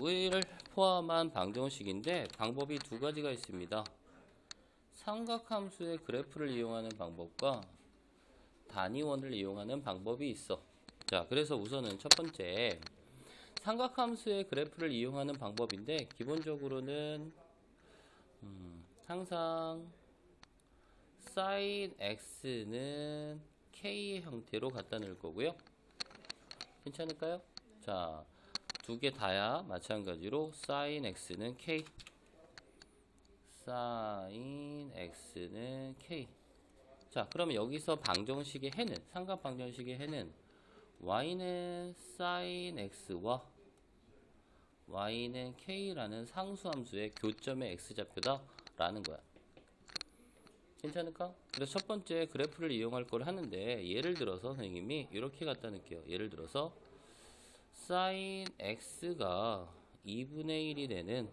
를 포함한 방정식인데 방법이 두 가지가 있습니다. 삼각함수의 그래프를 이용하는 방법과 단위원을 이용하는 방법이 있어. 자, 그래서 우선은 첫 번째 삼각함수의 그래프를 이용하는 방법인데 기본적으로는 항상 sin x는 k의 형태로 갖다 놓을 거고요. 괜찮을까요? 자, 두 개 다야 마찬가지로 sin x는 k, sin x는 k. 자, 그러면 여기서 방정식의 해는, 삼각 방정식의 해는 y는 sin x와 y는 k라는 상수함수의 교점의 x좌표다 라는 거야. 괜찮을까? 그래서 첫 번째 그래프를 이용할 걸 하는데 예를 들어서 선생님이 이렇게 갖다 놓을게요. 예를 들어서 sin x가 2분의 1이 되는,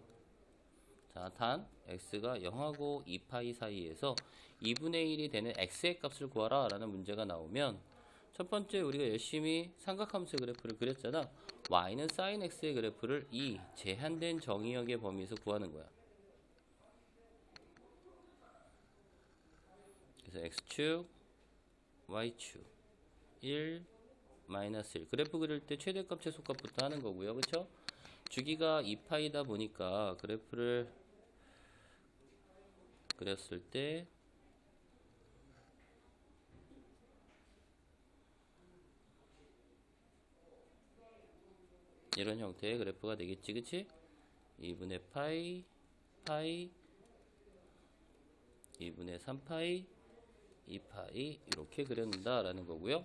자, 단 x가 0하고 2파이 사이에서 2분의 1이 되는 x의 값을 구하라 라는 문제가 나오면 첫 번째 우리가 열심히 삼각함수의 그래프를 그렸잖아. y는 sin x의 그래프를 이 제한된 정의역의 범위에서 구하는 거야. 그래서 x축, y축 1, 마이너스 1. 그래프 그릴 때 최대값, 최소값부터 하는 거고요. 그쵸? 주기가 2파이다 보니까 그래프를 그렸을 때 이런 형태의 그래프가 되겠지. 그치? 2분의 파이, 파이, 2분의 3파이, 2파이 이렇게 그렸다 라는 거고요.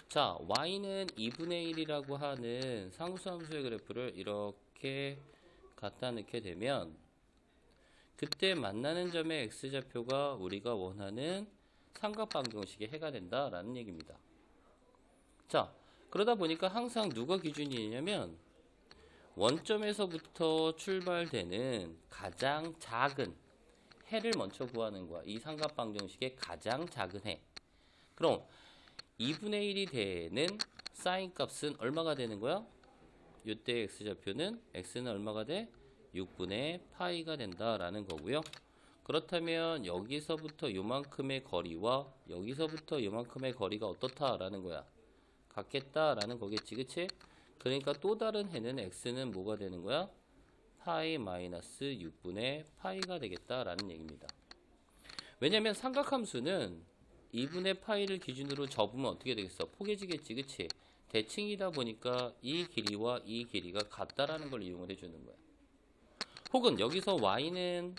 자, y는 2분의 1이라고 하는 상수함수의 그래프를 이렇게 갖다 넣게 되면 그때 만나는 점의 x좌표가 우리가 원하는 삼각방정식의 해가 된다라는 얘기입니다. 자, 그러다 보니까 항상 누가 기준이냐면 원점에서부터 출발되는 가장 작은 해를 먼저 구하는 거야. 이 삼각방정식의 가장 작은 해. 그럼 2분의 1이 되는 사인 값은 얼마가 되는 거야? 이때 x좌표는 x는 얼마가 돼? 6분의 파이가 된다라는 거고요. 그렇다면 여기서부터 요만큼의 거리와 여기서부터 요만큼의 거리가 어떻다라는 거야? 같겠다라는 거겠지, 그치? 그러니까 또 다른 해는 x는 뭐가 되는 거야? 파이 마이너스 6분의 파이가 되겠다라는 얘기입니다. 왜냐면 삼각함수는 2분의 파이를 기준으로 접으면 어떻게 되겠어? 포개지겠지, 그치? 대칭이다 보니까 이 길이와 이 길이가 같다라는 걸 이용을 해주는 거야. 혹은 여기서 y는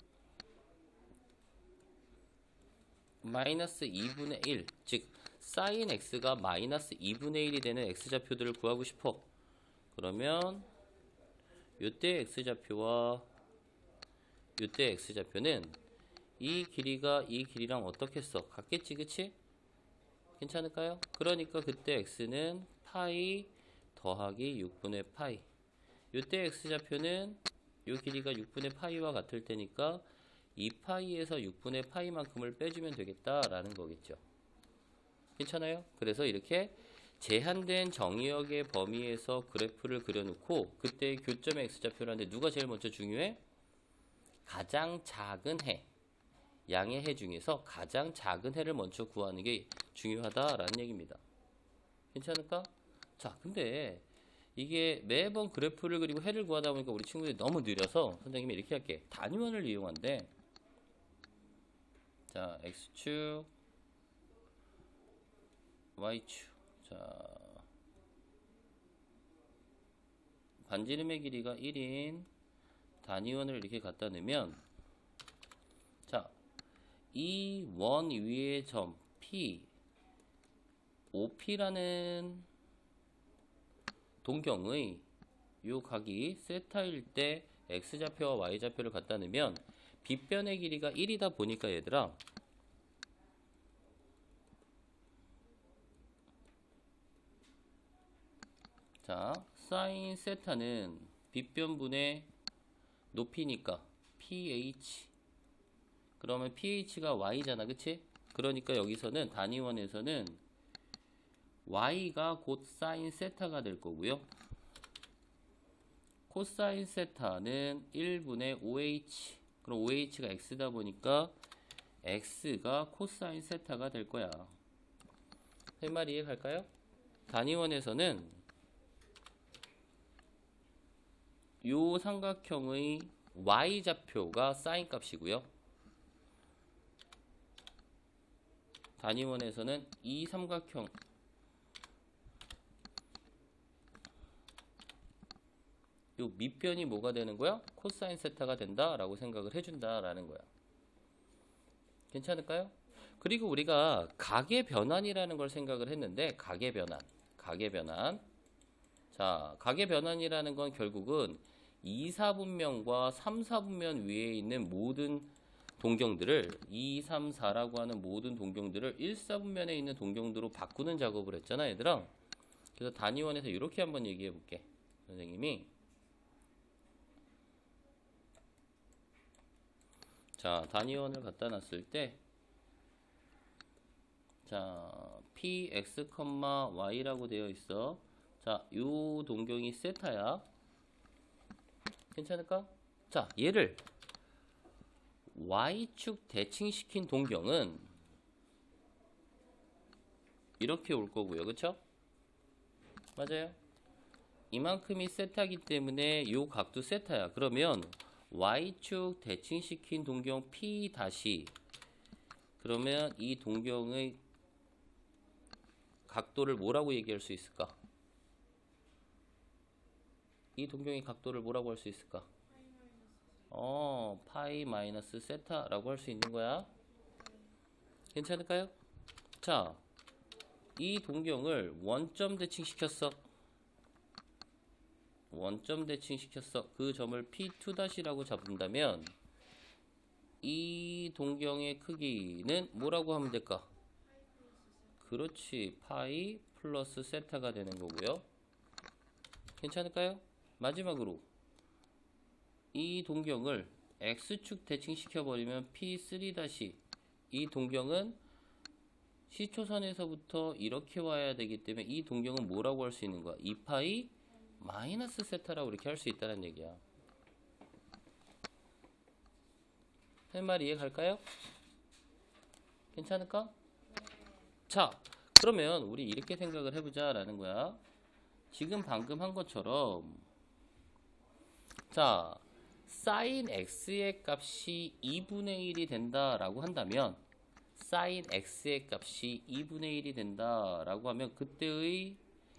마이너스 2분의 1, 즉 sin x가 마이너스 2분의 1이 되는 x좌표들을 구하고 싶어. 그러면 이때 x좌표와 이때 x좌표는 이 길이가 이 길이랑 어떻게 써? 같겠지, 그치? 괜찮을까요? 그러니까 그때 x는 파이 더하기 6분의 파이. 이때 x좌표는 이 길이가 6분의 파이와 같을 테니까 2파이에서 6분의 파이만큼을 빼주면 되겠다라는 거겠죠. 괜찮아요? 그래서 이렇게 제한된 정의역의 범위에서 그래프를 그려놓고 그때 교점의 x좌표라는데 누가 제일 먼저 중요해? 가장 작은 해, 양의 해 중에서 가장 작은 해를 먼저 구하는 게 중요하다라는 얘기입니다. 괜찮을까? 자, 근데 이게 매번 그래프를 그리고 해를 구하다 보니까 우리 친구들이 너무 느려서 선생님이 이렇게 할게. 단위원을 이용한대. 자, x축, y축. 자, 반지름의 길이가 1인 단위원을 이렇게 갖다 넣으면, 자, 이 원 위의 점 P, OP라는 동경의 요 각이 세타일 때 x좌표와 y좌표를 갖다 넣으면 빗변의 길이가 1이다 보니까 얘들아, 자, 사인 세타는 빗변분의 높이니까 pH, 그러면 pH가 y잖아, 그치? 그러니까 여기서는 단위원에서는 y가 곧 사인 세타가 될 거고요. 코사인 세타는 1분의 5h. 그럼 5h가 x다 보니까 x가 코사인 세타가 될 거야. 할 말 이해 갈까요? 단위원에서는 요 삼각형의 y좌표가 사인 값이고요. 단위원에서는 이 삼각형 요 밑변이 뭐가 되는 거야? 코사인 세타가 된다 라고 생각을 해준다 라는 거야. 괜찮을까요? 그리고 우리가 각의 변환이라는 걸 생각을 했는데, 각의 변환. 자, 각의 변환이라는 건 결국은 2, 4분면과 3, 4분면 위에 있는 모든 동경들을 2, 3, 4라고 하는 모든 동경들을 1, 4분면에 있는 동경들로 바꾸는 작업을 했잖아, 얘들아. 그래서 단위원에서 이렇게 한번 얘기해 볼게. 선생님이 자, 단위원을 갖다 놨을 때 자, px, y라고 되어 있어. 자, 요 동경이 세타야. 괜찮을까? 자, 얘를 y축 대칭시킨 동경은 이렇게 올 거고요. 그쵸? 맞아요? 이만큼이 세타기 때문에 요 각도 세타야. 그러면 y축 대칭시킨 동경 p 다시, 그러면 이 동경의 각도를 뭐라고 얘기할 수 있을까? 이 동경의 각도를 뭐라고 할 수 있을까? 파이 마이너스 세타라고 할 수 있는 거야. 괜찮을까요? 자, 이 동경을 원점 대칭시켰어. 원점 대칭시켰어. 그 점을 P2-라고 잡는다면 이 동경의 크기는 뭐라고 하면 될까? 그렇지, 파이 플러스 세타가 되는 거고요. 괜찮을까요? 마지막으로 이 동경을 X축 대칭시켜버리면 P3- 이 동경은 시초선에서부터 이렇게 와야 되기 때문에 이 동경은 뭐라고 할 수 있는 거야? 2파이 마이너스 세타라고 이렇게 할 수 있다는 얘기야. 할 말 이해 갈까요? 괜찮을까? 자, 그러면 우리 이렇게 생각을 해보자 라는 거야. 지금 방금 한 것처럼 자, sin x의 값이 2분의 1이 된다라고 한다면, sin x의 값이 2분의 1이 된다라고 하면 그때의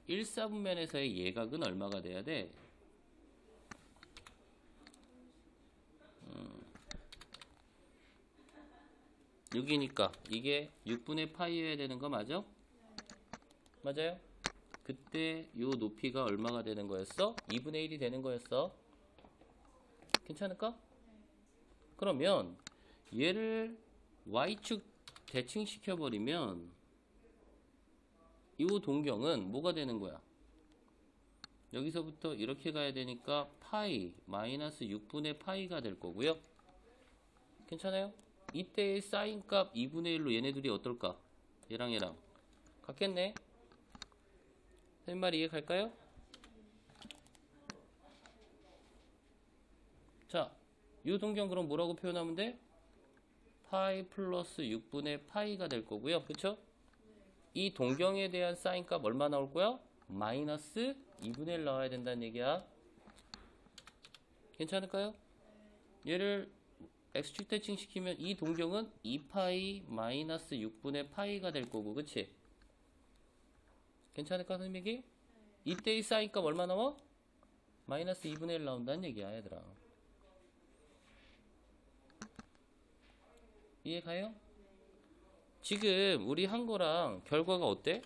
1, 4분면에서의 예각은 얼마가 돼야 돼? 6이니까 이게 6분의 파이여야 되는 거 맞아? 맞아요? 그때 요 높이가 얼마가 되는 거였어? 2분의 1이 되는 거였어. 괜찮을까? 그러면 얘를 y축 대칭시켜버리면 이 동경은 뭐가 되는 거야? 여기서부터 이렇게 가야 되니까 파이 마이너스 6분의 파이가 될 거고요. 괜찮아요? 이때의 사인 값 2분의 1로 얘네 둘이 어떨까? 얘랑 얘랑 같겠네? 할 말 이해 갈까요? 자, 이 동경 그럼 뭐라고 표현하면 돼? 파이 플러스 6분의 파이가 될 거고요. 그쵸? 이 동경에 대한 사인 값 얼마 나올 거야? 마이너스 2분의 1 나와야 된다는 얘기야. 괜찮을까요? 얘를 x축 대칭시키면 이 동경은 2파이 마이너스 6분의 파이가 될 거고, 그치? 괜찮을까, 선생님이? 이때의 사인 값 얼마 나와? 마이너스 2분의 1 나온다는 얘기야, 얘들아. 이해 가요? 지금 우리 한 거랑 결과가 어때?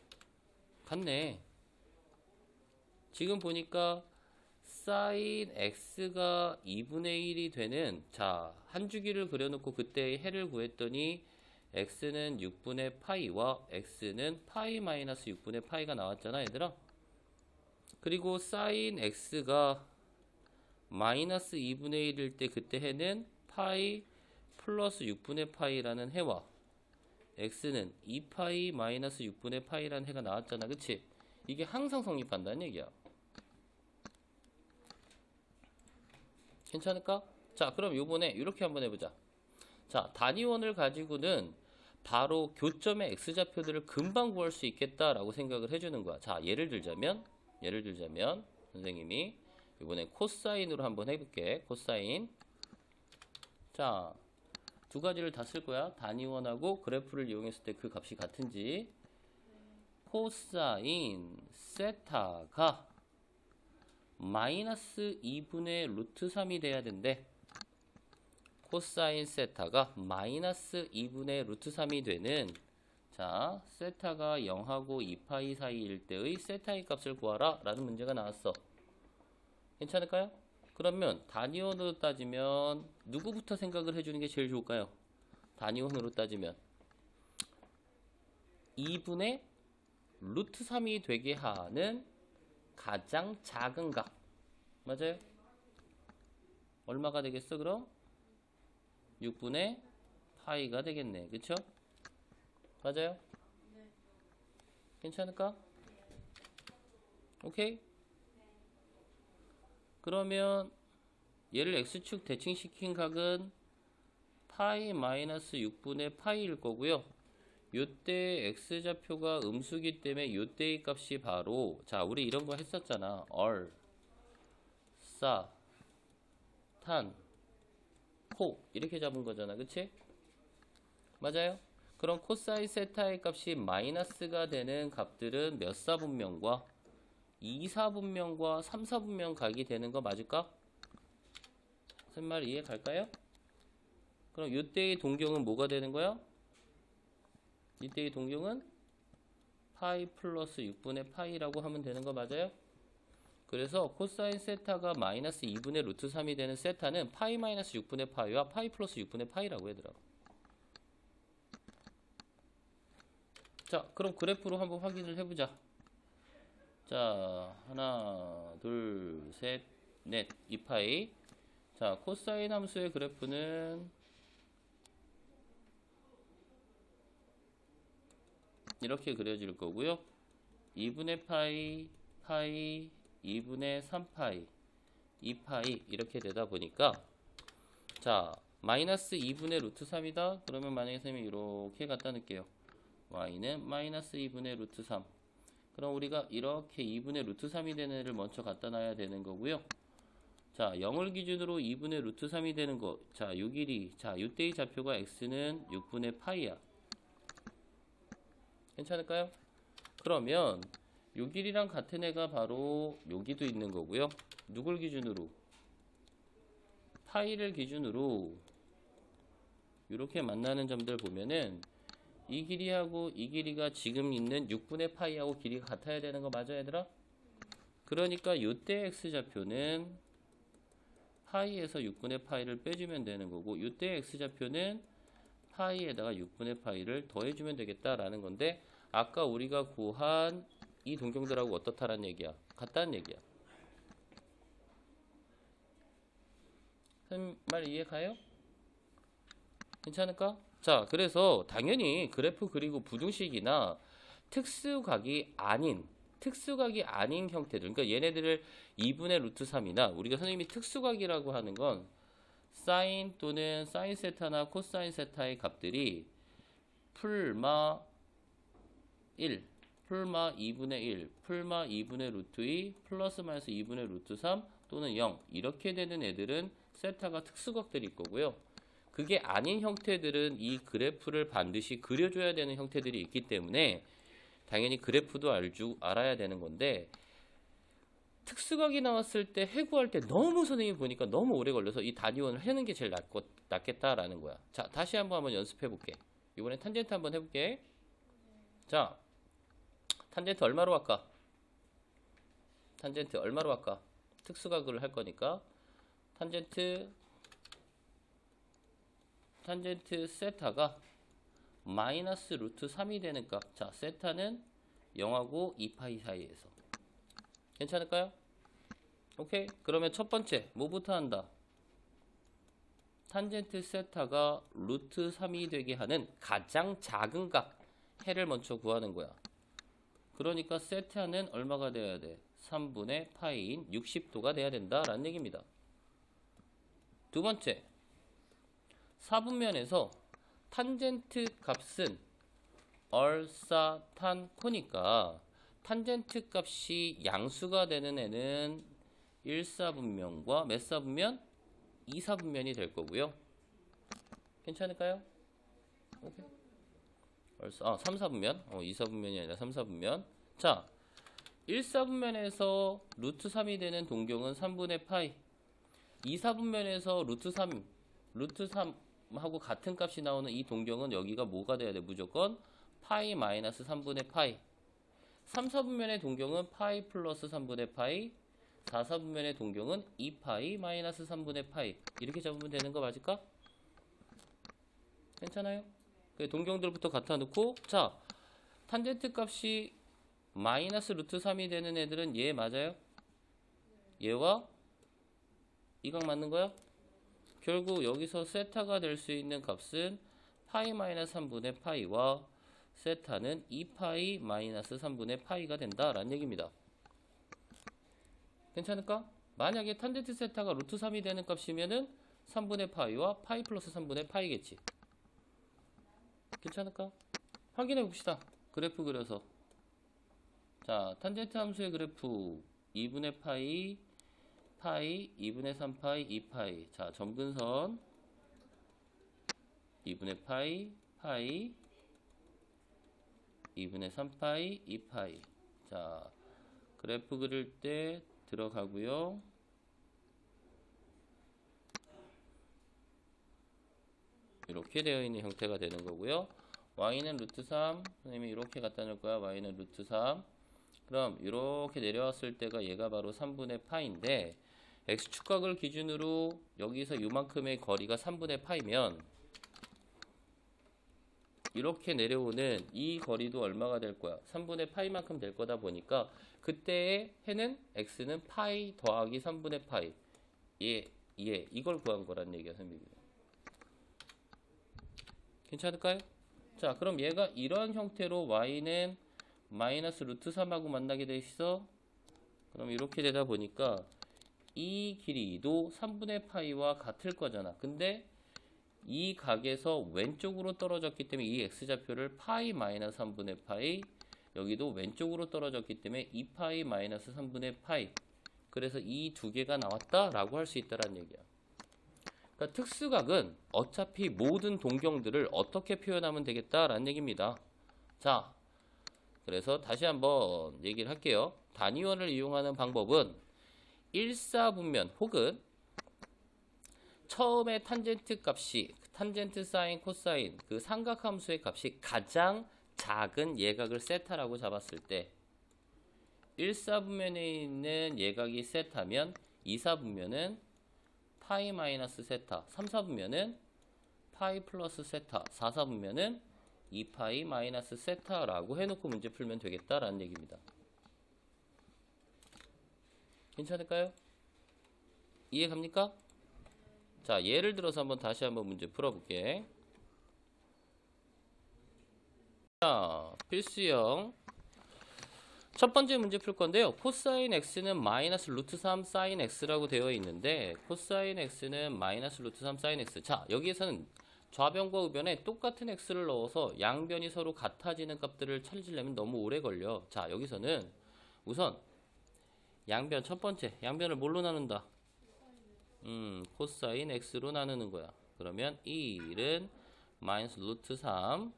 같네. 지금 보니까 sin x가 2분의 1이 되는, 자, 한 주기를 그려놓고 그때의 해를 구했더니 x는 6분의 파이와 x는 파이 마이너스 6분의 파이가 나왔잖아, 얘들아. 그리고 sin x가 마이너스 2분의 1일 때 그때 해는 파이 플러스 6분의 파이라는 해와 x는 2파이 마이너스 6분의 파이라는 해가 나왔잖아, 그치? 이게 항상 성립한다는 얘기야. 괜찮을까? 자, 그럼 요번에 이렇게 한번 해보자. 자, 단위원을 가지고는 바로 교점의 x좌표들을 금방 구할 수 있겠다라고 생각을 해주는 거야. 자, 예를 들자면 선생님이 이번에 코사인으로 한번 해볼게. 코사인. 자, 두 가지를 다 쓸 거야. 단위원하고 그래프를 이용했을 때 그 값이 같은지. 코사인 세타가 마이너스 2분의 루트 3이 돼야 된대. 코사인 세타가 마이너스 2분의 루트 3이 되는, 자, 세타가 0하고 2파이 사이일 때의 세타의 값을 구하라 라는 문제가 나왔어. 괜찮을까요? 그러면 단위원으로 따지면 누구부터 생각을 해주는 게 제일 좋을까요? 단위원으로 따지면 2분의 루트 3이 되게 하는 가장 작은 값. 맞아요? 얼마가 되겠어 그럼? 6분의 파이가 되겠네. 그쵸? 맞아요? 네. 괜찮을까? 오케이? 그러면 얘를 x축 대칭시킨 각은 파이 마이너스 6분의 파이일 거고요. 요때 x좌표가 음수기 때문에 요때의 값이 바로, 자, 우리 이런 거 했었잖아. 얼, 싸, 탄, 코 이렇게 잡은 거잖아. 그치? 맞아요? 그럼 코사인 세타의 값이 마이너스가 되는 값들은 몇 사분면과 2사분면과 3사분면 각이 되는 거 맞을까? 무슨 말 이해 갈까요? 그럼 이때의 동경은 뭐가 되는 거야? 이때의 동경은 파이 플러스 6분의 파이라고 하면 되는 거 맞아요? 그래서 코사인 세타가 마이너스 2분의 루트 3이 되는 세타는 파이 마이너스 6분의 파이와 파이 플러스 6분의 파이라고 하더라고. 자, 그럼 그래프로 한번 확인을 해보자. 자, 하나, 둘, 셋, 넷, 2파이. 자, 코사인 함수의 그래프는 이렇게 그려질 거고요. 2분의 파이, 파이, 2분의 3파이, 2파이 이렇게 되다 보니까, 자, 마이너스 2분의 루트 3이다. 그러면 만약에 선생님이 이렇게 갖다 놓을게요. y는 마이너스 2분의 루트 3. 그럼 우리가 이렇게 2분의 루트 3이 되는 애를 먼저 갖다 놔야 되는 거고요. 자, 0을 기준으로 2분의 루트 3이 되는 거. 자, 요 길이. 자, 요때의 좌표가 x는 6분의 파이야. 괜찮을까요? 그러면 요 길이랑 같은 애가 바로 여기도 있는 거고요. 누굴 기준으로? 파이를 기준으로 이렇게 만나는 점들 보면은 이 길이하고 이 길이가 지금 있는 6분의 파이하고 길이가 같아야 되는 거 맞아 얘들아? 그러니까 요때 x좌표는 파이에서 6분의 파이를 빼주면 되는 거고, 요때 x좌표는 파이에다가 6분의 파이를 더해주면 되겠다라는 건데, 아까 우리가 구한 이 동경들하고 어떻다라는 얘기야? 같다는 얘기야. 선생님 말 이해 가요? 괜찮을까? 자, 그래서 당연히 그래프 그리고 부등식이나 특수각이 아닌 형태들, 그러니까 얘네들을 2분의 루트 3이나 우리가 선생님이 특수각이라고 하는 건 사인 또는 사인 세타나 코사인 세타의 값들이 풀마 1, 풀마 2분의 1, 풀마 2분의 루트 2, 플러스 마이너스 2분의 루트 3 또는 0 이렇게 되는 애들은 세타가 특수각들일 거고요. 그게 아닌 형태들은 이 그래프를 반드시 그려줘야 되는 형태들이 있기 때문에 당연히 그래프도 알아야 되는 건데, 특수각이 나왔을 때 해구할 때 너무 선생님이 보니까 너무 오래 걸려서 이 단위원을 하는 게 제일 낫겠다라는 거야. 자, 다시 한번 연습해 볼게. 이번엔 탄젠트 한번 해볼게. 자, 탄젠트 얼마로 할까? 탄젠트 얼마로 할까? 특수각을 할 거니까 탄젠트 세타가 마이너스 루트 3이 되는 값. 자, 세타는 0하고 2파이 사이에서. 괜찮을까요? 오케이. 그러면 첫 번째 뭐부터 한다? 탄젠트 세타가 루트 3이 되게 하는 가장 작은 값 해를 먼저 구하는 거야. 그러니까 세타는 얼마가 돼야 돼? 3분의 파이인 60도가 돼야 된다라는 얘기입니다. 두 번째, 4분면에서 탄젠트 값은 얼사탄코니까 탄젠트 값이 양수가 되는 애는 1사분면과 몇 사분면? 2사분면이 될 거고요. 괜찮을까요? 오케이. 3사분면. 2사분면이 아니라 3사분면. 자, 1사분면에서 루트 3이 되는 동경은 3분의 파이. 2사분면에서 루트 3하고 같은 값이 나오는 이 동경은 여기가 뭐가 돼야 돼? 무조건 파이 마이너스 3분의 파이. 3사분면의 동경은 파이 플러스 3분의 파이. 4사분면의 동경은 2파이 마이너스 3분의 파이. 이렇게 잡으면 되는 거 맞을까? 괜찮아요? 동경들부터 갖다 놓고, 자, 탄젠트 값이 마이너스 루트 3이 되는 애들은 얘 맞아요? 얘와 이 각 맞는 거야? 결국 여기서 세타가 될 수 있는 값은 파이 마이너스 3분의 파이와 세타는 2파이 마이너스 3분의 파이가 된다라는 얘기입니다. 괜찮을까? 만약에 탄젠트 세타가 루트 3이 되는 값이면은 3분의 파이와 파이 플러스 3분의 파이겠지. 괜찮을까? 확인해 봅시다. 그래프 그려서. 자, 탄젠트 함수의 그래프 2분의 파이, 파이, 2분의 3파이, 2파이. 자, 점근선 2분의 파이, 파이, 2분의 3파이, 2파이. 자, 그래프 그릴 때 들어가고요. 이렇게 되어 있는 형태가 되는 거고요. y는 루트 3, 선생님이 이렇게 갖다 놓을 거야. y는 루트 3. 그럼 이렇게 내려왔을 때가 얘가 바로 3분의 파인데 x축각을 기준으로 여기서 이만큼의 거리가 3분의 파이면 이렇게 내려오는 이 거리도 얼마가 될 거야? 3분의 파이만큼 될 거다 보니까 그때의 해는 x는 파이 더하기 3분의 파이. 이걸 구한 거란 얘기야, 선생님. 괜찮을까요? 자, 그럼 얘가 이런 형태로 y는 마이너스 루트 3하고 만나게 돼 있어. 그럼 이렇게 되다 보니까 이 길이도 3분의 파이와 같을 거잖아. 근데 이 각에서 왼쪽으로 떨어졌기 때문에 이 x좌표를 파이 마이너스 3분의 파이, 여기도 왼쪽으로 떨어졌기 때문에 2파이 마이너스 3분의 파이. 그래서 이 두 개가 나왔다라고 할 수 있다라는 얘기야. 그러니까 특수각은 어차피 모든 동경들을 어떻게 표현하면 되겠다라는 얘기입니다. 자, 그래서 다시 한번 얘기를 할게요. 단위원을 이용하는 방법은 1사분면 혹은 처음에 탄젠트 값이 탄젠트 사인 코사인 그 삼각함수의 값이 가장 작은 예각을 세타라고 잡았을 때 1사분면에 있는 예각이 세타면 2사분면은 파이 마이너스 세타, 3사분면은 파이 플러스 세타, 4사분면은 2파이 마이너스 세타라고 해놓고 문제 풀면 되겠다라는 얘기입니다. 괜찮을까요? 이해 갑니까? 자, 예를 들어서 한번 다시 한번 문제 풀어볼게. 자, 필수형. 첫 번째 문제 풀 건데요. 코사인 x는 마이너스 루트 3 사인 x라고 되어 있는데 코사인 x는 마이너스 루트 3 사인 x. 자, 여기에서는 좌변과 우변에 똑같은 x를 넣어서 양변이 서로 같아지는 값들을 찾으려면 너무 오래 걸려. 자, 여기서는 우선 양변 첫 번째 양변을 뭘로 나눈다? 코사인 x로 나누는 거야. 그러면 이 1은 마이너스 루트 3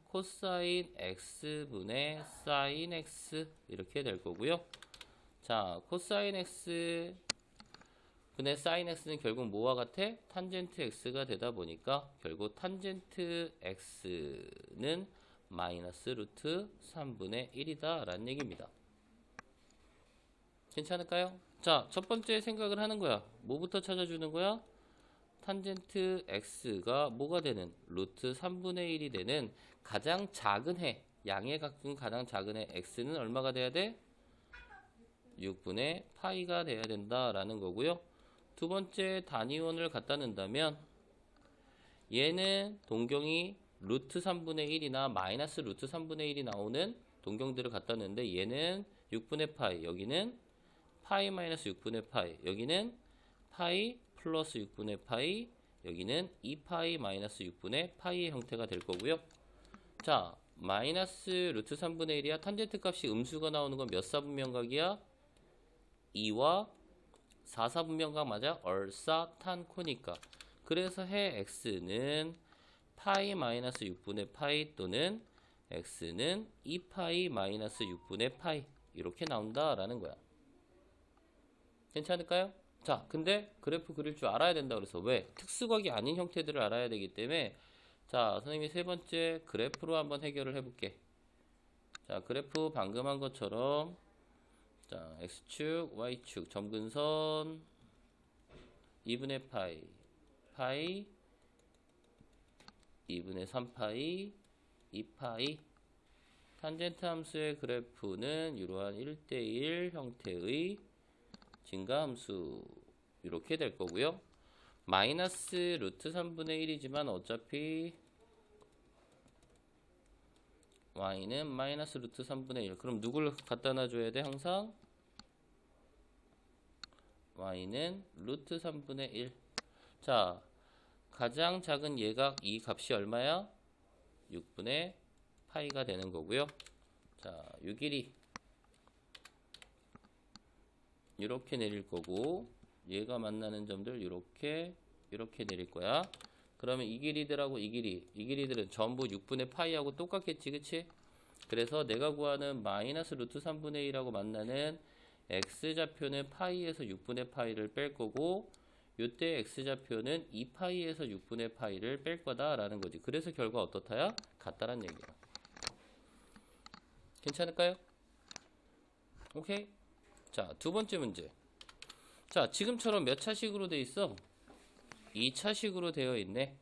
코사인 x분의 사인 x 이렇게 될 거고요. 자, 코사인 x 분의 사인 x는 결국 뭐와 같아? 탄젠트 x가 되다 보니까 결국 탄젠트 x는 마이너스 루트 3분의 1이다 라는 얘기입니다. 괜찮을까요? 자, 첫 번째 생각을 하는 거야. 뭐부터 찾아주는 거야? 탄젠트 x가 뭐가 되는? 루트 3분의 1이 되는 가장 작은 해, 양의 각중 가장 작은 해 x는 얼마가 돼야 돼? 6분의 파이가 돼야 된다라는 거고요. 두 번째 단위원을 갖다 넣는다면 얘는 동경이 루트 3분의 1이나 마이너스 루트 3분의 1이 나오는 동경들을 갖다 넣는데 얘는 6분의 파이, 여기는 파이 마이너스 6분의 파이, 여기는 파이 플러스 6분의 파이, 여기는 2파이 마이너스 6분의 파이의 형태가 될 거고요. 자, 마이너스 루트 3분의 1이야. 탄젠트 값이 음수가 나오는 건 몇 사분면각이야? 2와 4사분면각 맞아? 얼사탄코니까. 그래서 해 x는 파이 마이너스 6분의 파이 또는 x는 2파이 마이너스 6분의 파이 이렇게 나온다라는 거야. 괜찮을까요? 자, 근데 그래프 그릴 줄 알아야 된다 그래서 왜? 특수각이 아닌 형태들을 알아야 되기 때문에 자, 선생님이 세 번째 그래프로 한번 해결을 해볼게. 자, 그래프 방금 한 것처럼 자, x축, y축, 점근선 2분의 파이, 파이 2분의 3파이, 2파이. 탄젠트 함수의 그래프는 이러한 1대1 형태의 증가함수 이렇게 될 거고요. 마이너스 루트 3분의 1이지만 어차피 y는 마이너스 루트 3분의 1. 그럼 누굴 갖다 놔줘야 돼? 항상 y는 루트 3분의 1. 자, 가장 작은 예각 이 값이 얼마야? 6분의 파이가 되는 거고요. 자, 요 길이 이렇게 내릴 거고 얘가 만나는 점들 이렇게 내릴 거야. 그러면 이 길이들하고 이 길이들은 전부 6분의 파이하고 똑같겠지, 그치? 그래서 내가 구하는 마이너스 루트 3분의 1하고 만나는 x좌표는 파이에서 6분의 파이를 뺄 거고 요때 x좌표는 2파이에서 6분의 파이를 뺄 거다라는 거지. 그래서 결과 어떻다야? 같다란 얘기야. 괜찮을까요? 오케이? 자, 두 번째 문제. 자, 지금처럼 몇 차식으로 돼 있어? 2차식으로 되어 있네.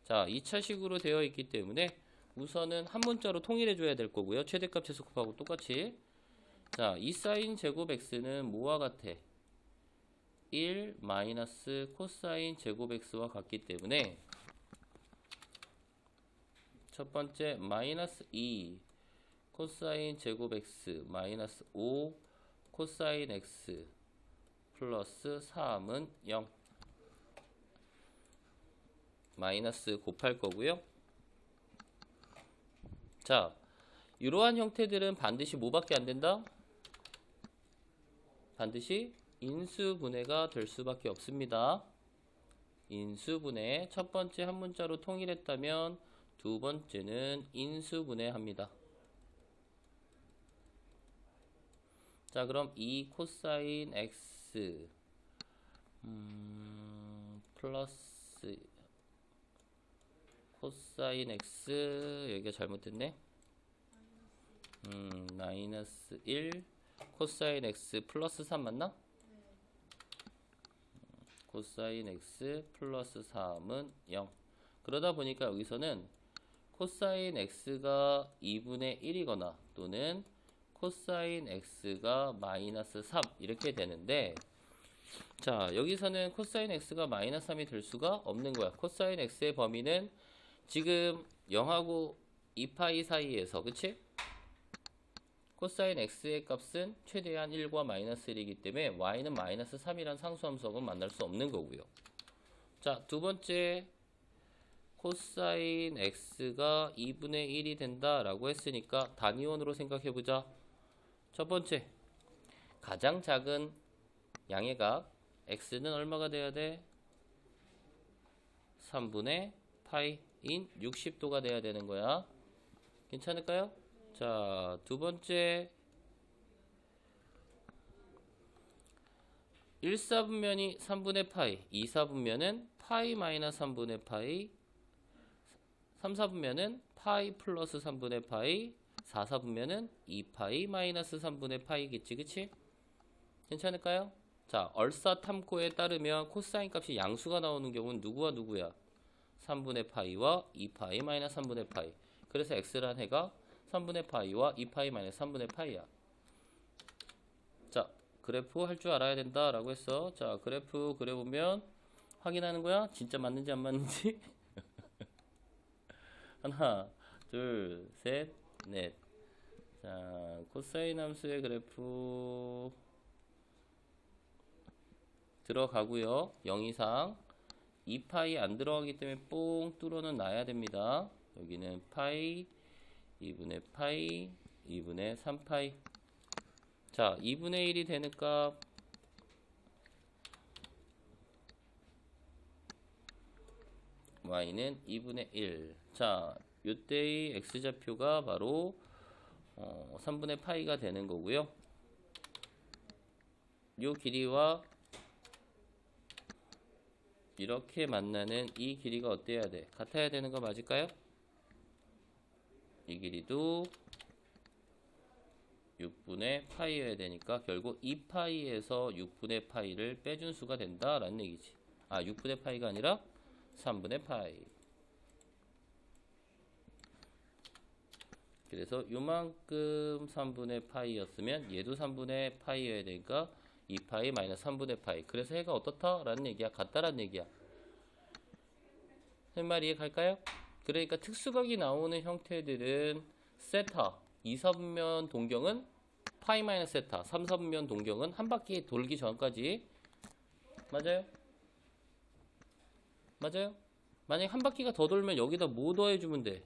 자, 2차식으로 되어 있기 때문에 우선은 한 문자로 통일해 줘야 될 거고요. 최대값 최소값하고 똑같이. 자, 2 사인 제곱 x는 뭐와 같아? 1 마이너스 코사인 제곱 x와 같기 때문에 첫 번째 마이너스 2 코사인 제곱 x 마이너스 5 코사인 x 플러스 3은 0 마이너스 곱할 거고요. 자, 이러한 형태들은 반드시 뭐밖에 안 된다? 반드시 인수분해가 될 수밖에 없습니다. 인수분해. 첫 번째 한 문자로 통일했다면 두 번째는 인수분해합니다. 자, 그럼 2 코사인 x 플러스 코사인 x 여기가 잘못됐네. 마이너스 1 코사인 x 플러스 3 맞나? 코사인 x 플러스 3은 0. 그러다 보니까 여기서는 코사인 x가 2분의 1이거나 또는 코사인 x가 마이너스 3 이렇게 되는데 자, 여기서는 코사인 x가 마이너스 3이 될 수가 없는 거야. 코사인 x의 범위는 지금 0하고 2파이 사이에서, 그치? 코사인 x의 값은 최대한 1과 마이너스 1이기 때문에 y는 마이너스 3이란 상수함수하고는 만날 수 없는 거고요. 자, 두 번째 코사인 x가 2분의 1이 된다라고 했으니까 단위원으로 생각해보자. 첫 번째 가장 작은 양의 각 x는 얼마가 돼야 돼? 3분의 파이인 60도가 돼야 되는 거야. 괜찮을까요? 자, 두 번째 1사분면이 3분의 파이, 2사분면은 파이 마이너스 3분의 파이, 3사분면은 파이 플러스 3분의 파이, 4사분면은 2파이 마이너스 3분의 파이겠지, 그치? 괜찮을까요? 자, 얼사탐코에 따르면 코사인 값이 양수가 나오는 경우는 누구와 누구야? 3분의 파이와 2파이 마이너스 3분의 파이. 그래서 x란 해가 3분의 파이와 2파이 마이너스 3분의 파이야. 자, 그래프 할 줄 알아야 된다 라고 했어. 자, 그래프 그려보면 확인하는 거야. 진짜 맞는지 안 맞는지. 하나, 둘, 셋, 넷. 자, 코사인 함수의 그래프 들어가고요. 0 이상 2파이 안 들어가기 때문에 뽕 뚫어는 놔야 됩니다. 여기는 파이 2분의 파이 2분의 3파이. 자, 2분의 1이 되는 값 y는 2분의 1. 자, 요때의 x좌표가 바로 3분의 파이가 되는 거고요. 요 길이와 이렇게 만나는 이 길이가 어때야 돼? 같아야 되는 거 맞을까요? 이 길이도 6분의 파이여야 되니까 결국 2파이에서 6분의 파이를 빼준 수가 된다라는 얘기지. 아, 6분의 파이가 아니라 3분의 파이. 그래서 요만큼 3분의 파이였으면 얘도 3분의 파이여야 되니까 2파이 마이너스 3분의 파이. 그래서 해가 어떻다? 라는 얘기야. 같다라는 얘기야. 할 말 이해갈까요? 그러니까 특수각이 나오는 형태들은 세타 2사분면 동경은 파이 마이너스 세타 3사분면 동경은 한 바퀴 돌기 전까지. 맞아요? 맞아요? 만약에 한 바퀴가 더 돌면 여기다 뭐 더해주면 돼?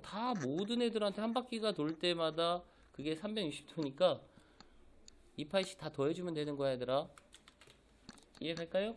다 모든 애들한테 한 바퀴가 돌 때마다 그게 360도니까 2파이씩 다 더해주면 되는 거야, 얘들아. 이해갈까요?